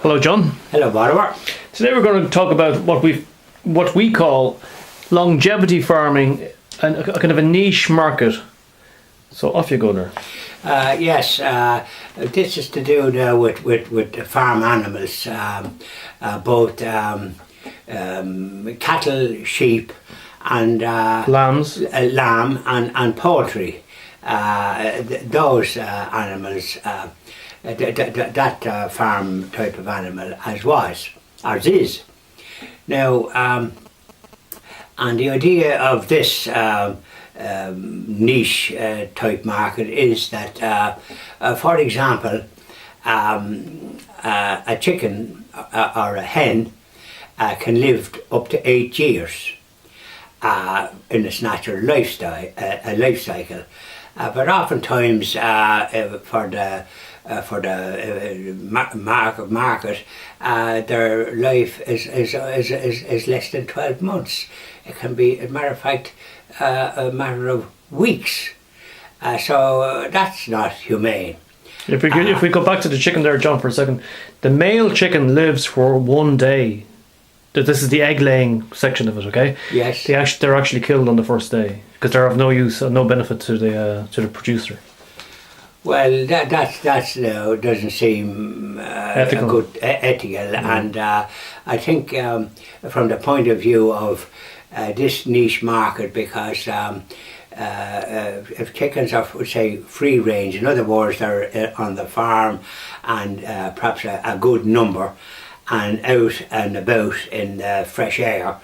Hello, John. Hello, Barbara. Today we're going to talk about what we call longevity farming and a kind of a niche market. So off you go there. Yes, this is to do now with farm animals, both cattle, sheep, and Lambs. lamb and poultry. Those animals, that farm type of animal as is. Now, and the idea of this niche type market is that, for example, a chicken or a hen can live up to 8 years in its natural life cycle. But oftentimes for the market, their life is less than 12 months. It can be, as a matter of fact, a matter of weeks. So that's not humane. If we go back to the chicken there, John, for a second, the male chicken lives for 1 day. This is the egg laying section of it, okay? Yes. They're actually killed on the first day because they're of no use, no benefit to the producer. Well, that doesn't seem ethical. Ethical, and I think from the point of view of this niche market, because if chickens are, say, free range, in other words, they're on the farm and perhaps a good number, and out and about in the fresh air,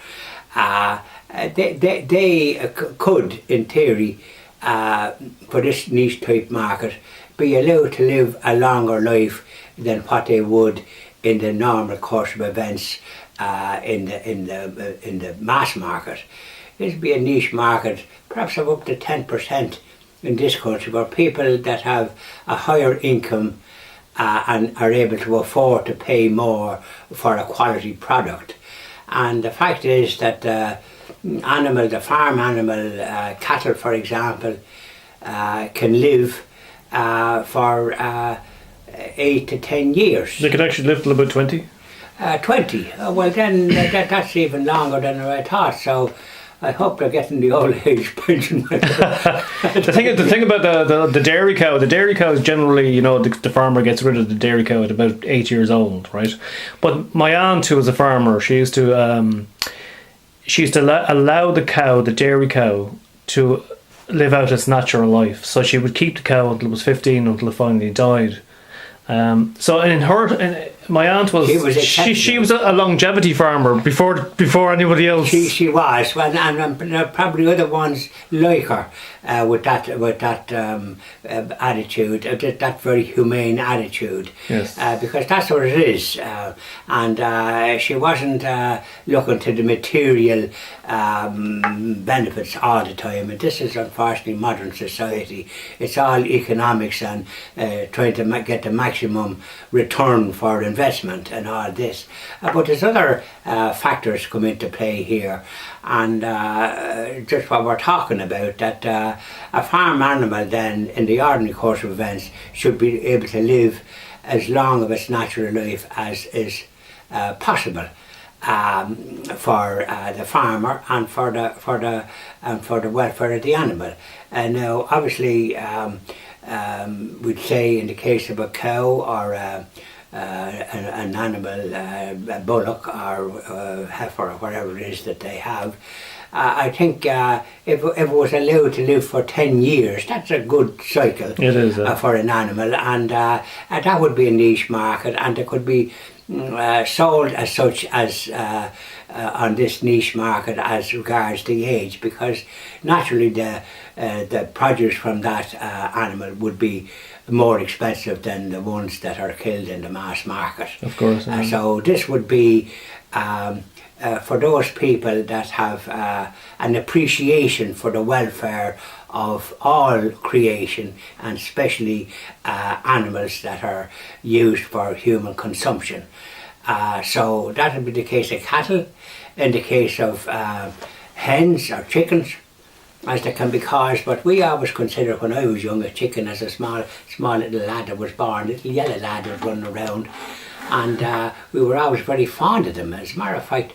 they could, in theory, for this niche type market, be allowed to live a longer life than what they would in the normal course of events in the mass market. This would be a niche market, perhaps of up to 10% in this country, where people that have a higher income and are able to afford to pay more for a quality product. And the fact is that the farm animal, cattle for example, can live for 8 to 10 years. They could actually live till about 20? 20. Well then that's even longer than I thought, so I hope they're getting the old age pension. The thing about the dairy cow is generally, the farmer gets rid of the dairy cow at about 8 years old, right? But my aunt, who was a farmer, she used to allow the dairy cow, to live out its natural life. So she would keep the cow until it was 15, until it finally died. My aunt was she was a longevity farmer before anybody else. She was, well, and probably other ones like her with that attitude, that very humane attitude. Yes. Because that's what it is, and she wasn't looking to the material benefits all the time. And this is unfortunately modern society. It's all economics and trying to get the maximum return for investment and all this. But there's other factors come into play here, and just what we're talking about, that a farm animal then in the ordinary course of events should be able to live as long of its natural life as is possible for the farmer and for the welfare of the animal. And now obviously we'd say in the case of a cow or an animal, a bullock or heifer or whatever it is that they have, I think if it was allowed to live for 10 years, that's a good cycle. It is, for an animal, and that would be a niche market, and it could be sold as such as on this niche market as regards the age, because naturally the produce from that animal would be more expensive than the ones that are killed in the mass market. Of course. So this would be for those people that have an appreciation for the welfare of all creation, and especially animals that are used for human consumption. So that would be the case of cattle. In the case of hens or chickens, as they can be caused, but we always consider, when I was young, a chicken as a small little lad that was born, little yellow lad that was running around, and we were always very fond of them. As a matter of fact,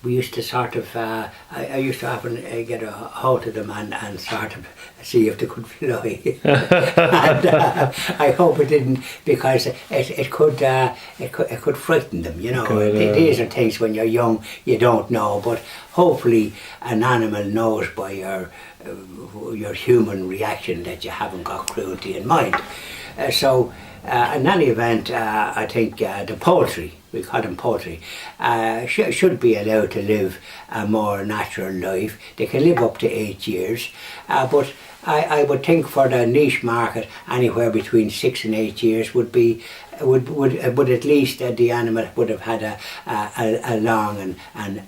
we used to sort of, I used to often get a hold of them and sort of see if they could fly. And I hope it didn't, because it could frighten them, you know. These are things when you're young you don't know, but hopefully an animal knows by your human reaction that you haven't got cruelty in mind. In any event, I think the poultry, we call them poultry, should be allowed to live a more natural life. They can live up to 8 years, but I would think for the niche market, anywhere between 6 and 8 years would at least the animal would have had a long and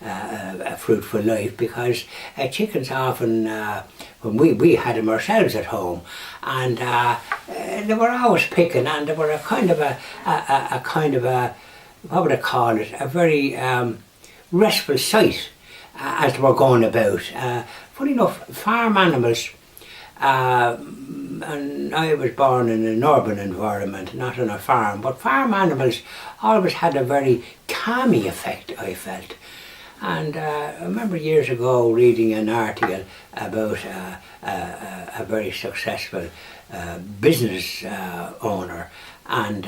a fruitful life, because chickens often, when we had them ourselves at home, and they were always picking, and they were a kind of a what would I call it, a very restful sight as they were going about. Funny enough, farm animals, and I was born in an urban environment, not on a farm, but farm animals always had a very calming effect, I felt. And I remember years ago reading an article about a very successful business owner, and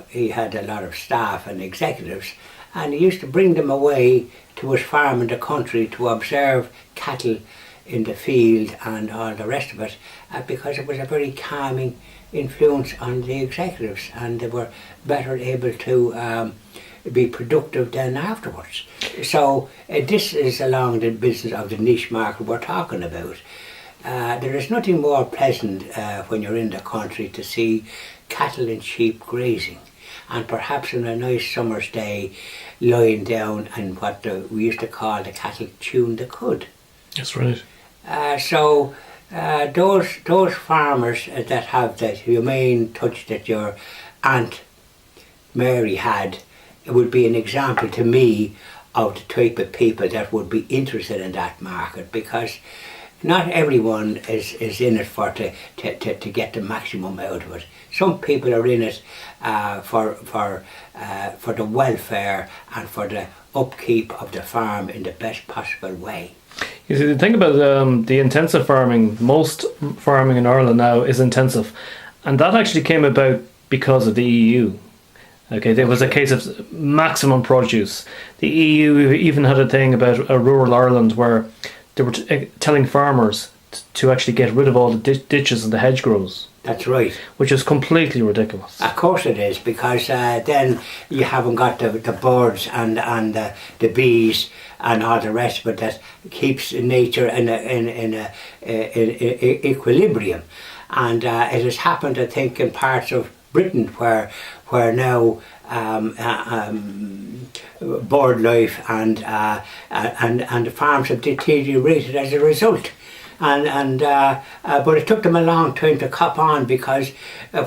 he had a lot of staff and executives, and he used to bring them away to his farm in the country to observe cattle in the field and all the rest of it, because it was a very calming influence on the executives, and they were better able to be productive then afterwards. So this is along the business of the niche market we're talking about. There is nothing more pleasant when you're in the country to see cattle and sheep grazing, and perhaps on a nice summer's day lying down and what we used to call the cattle chewing the cud. That's right. Those farmers that have that humane touch that your Aunt Mary had, it would be an example to me of the type of people that would be interested in that market, because not everyone is in it for to get the maximum out of it. Some people are in it for the welfare and for the upkeep of the farm in the best possible way. You see, the thing about the intensive farming, most farming in Ireland now is intensive, and that actually came about because of the EU. Okay, there was a case of maximum produce. The EU even had a thing about rural Ireland where they were telling farmers to actually get rid of all the ditches and the hedgerows. That's right. Which is completely ridiculous. Of course it is, because then you haven't got the birds and the bees and all the rest of it that keeps nature in equilibrium. And it has happened, I think, in parts of Britain where now bird life and the farms have deteriorated as a result. But it took them a long time to cop on, because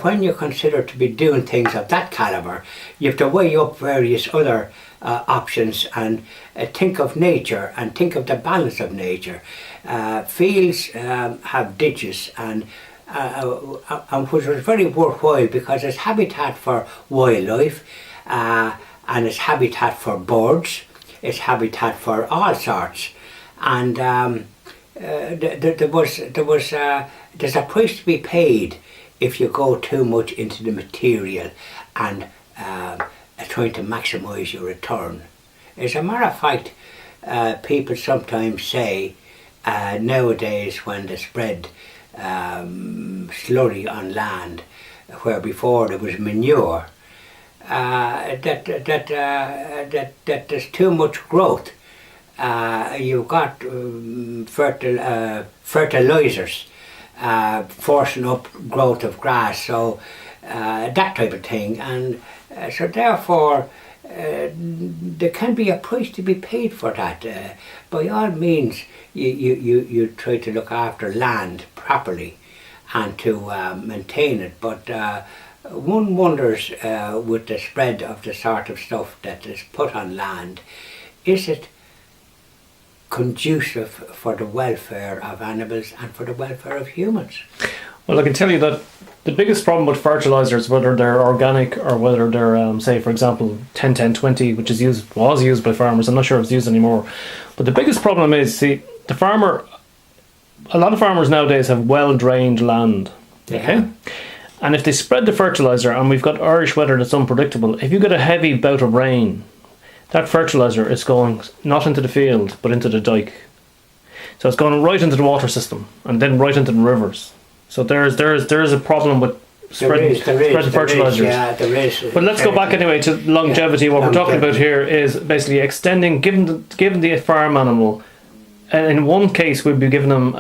when you're considered to be doing things of that calibre, you have to weigh up various other options and think of nature and think of the balance of nature. Fields have ditches, and which was very worthwhile, because it's habitat for wildlife, and it's habitat for birds, it's habitat for all sorts, and there's a price to be paid if you go too much into the material and trying to maximise your return. As a matter of fact, people sometimes say nowadays, when they spread slurry on land where before there was manure, that there's too much growth. You've got fertilizers forcing up growth of grass, so that type of thing, and so therefore there can be a price to be paid for that. By all means, you try to look after land properly and to maintain it, but one wonders with the spread of the sort of stuff that is put on land, is it conducive for the welfare of animals and for the welfare of humans? Well, I can tell you that the biggest problem with fertilizers, whether they're organic or whether they're, say, for example, 10-10-20, which was used by farmers. I'm not sure if it's used anymore. But the biggest problem is, see, a lot of farmers nowadays have well-drained land. Okay? And if they spread the fertilizer, and we've got Irish weather that's unpredictable, if you get a heavy bout of rain, that fertilizer is going not into the field, but into the dike. So it's going right into the water system, and then right into the rivers. So there is a problem with spreading fertilizers. Yeah, there is. But let's go back anyway to longevity. What we're talking about here is basically extending, giving the farm animal. In one case, we'd be giving them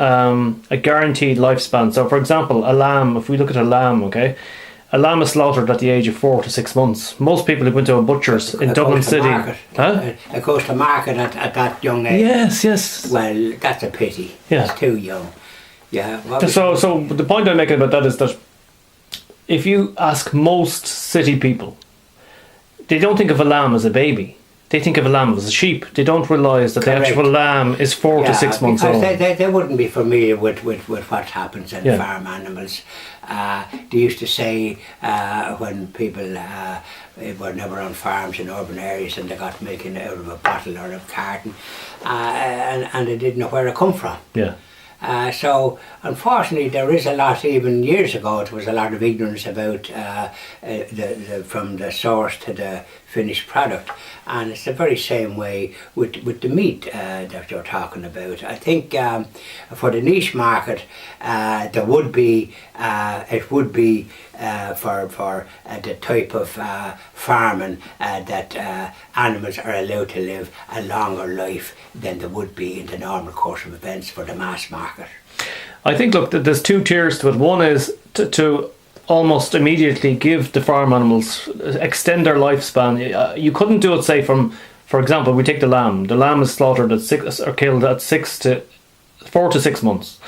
a guaranteed lifespan. So, for example, a lamb. If we look at a lamb, okay, a lamb is slaughtered at the age of 4 to 6 months. Most people who go into a butcher's in Dublin City, it goes to market at that young age. Yes. Well, that's a pity. Yeah. It's too young. Yeah. So the point I'm making about that is that if you ask most city people, they don't think of a lamb as a baby. They think of a lamb as a sheep. They don't realise that Correct. the actual lamb is 4 to 6 months old. They wouldn't be familiar with what happens in farm animals. They used to say when people were never on farms in urban areas and they got milk out of a bottle or a carton, and they didn't know where it come from. Yeah. So unfortunately there is a lot, even years ago there was a lot of ignorance about from the source to the finished product, and it's the very same way with the meat that you're talking about. I think for the niche market there would be it would be for the type of farming that animals are allowed to live a longer life than there would be in the normal course of events for the mass market. I think, look, there's two tiers to it. One is to almost immediately give the farm animals, extend their lifespan. You couldn't do it, say, for example, we take the lamb. The lamb is slaughtered at 6 or killed at 4 to 6 months.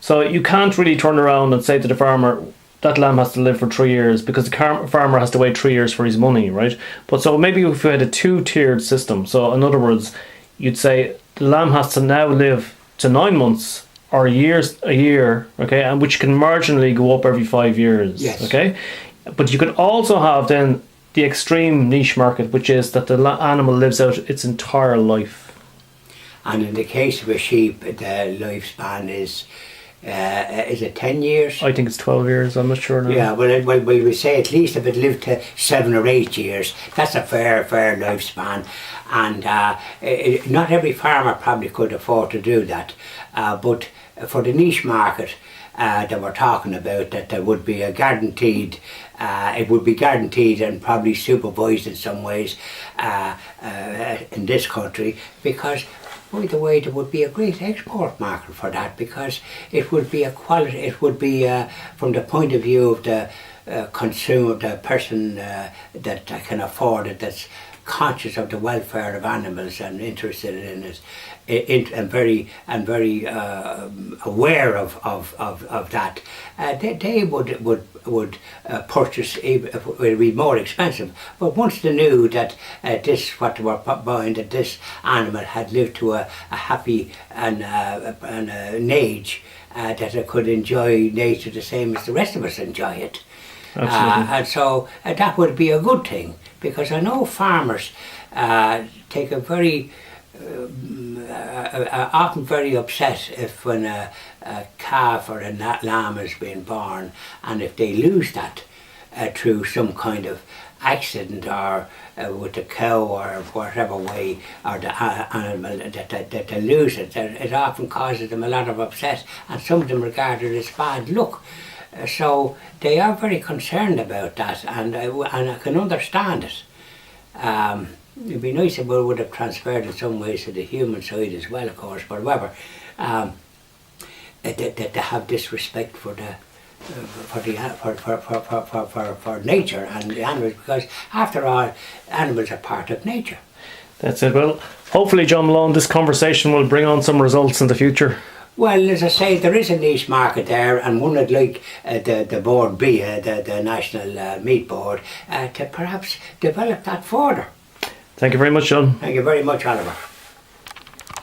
So you can't really turn around and say to the farmer, that lamb has to live for 3 years, because the farmer has to wait 3 years for his money, right? But so maybe if we had a two-tiered system, so in other words, you'd say the lamb has to now live to 9 months or a year, okay, and which can marginally go up every 5 years, yes. Okay? But you could also have then the extreme niche market, which is that the animal lives out its entire life. And in the case of a sheep, the lifespan is it 10 years? I think it's 12 years, I'm not sure now. Yeah, well, we say at least if it lived to 7 or 8 years, that's a fair lifespan. And not every farmer probably could afford to do that. But for the niche market that we're talking about, that there would be a guaranteed, it would be guaranteed and probably supervised in some ways in this country, because by the way, there would be a great export market for that, because it would be a quality, it would be from the point of view of the consumer, the person that can afford it, that's conscious of the welfare of animals and interested in it, and very aware of that. They would purchase, it would be more expensive. But once they knew that what they were buying, that this animal had lived to a happy and an age that it could enjoy nature the same as the rest of us enjoy it. And so that would be a good thing, because I know farmers take a very often very upset if when a calf or a lamb is being born, and if they lose that through some kind of accident or with the cow or whatever way, or the animal that they lose it, it often causes them a lot of upset, and some of them regard it as bad luck. So they are very concerned about that, and I can understand it. It'd be nice if we would have transferred in some ways to the human side as well, of course, but however, that they have this respect for nature and the animals, because after all, animals are part of nature. That's it. Well, hopefully, John Malone, this conversation will bring on some results in the future. Well, as I say, there is a niche market there, and one would like the board B, the National Meat Board, to perhaps develop that further. Thank you very much, John. Thank you very much, Oliver.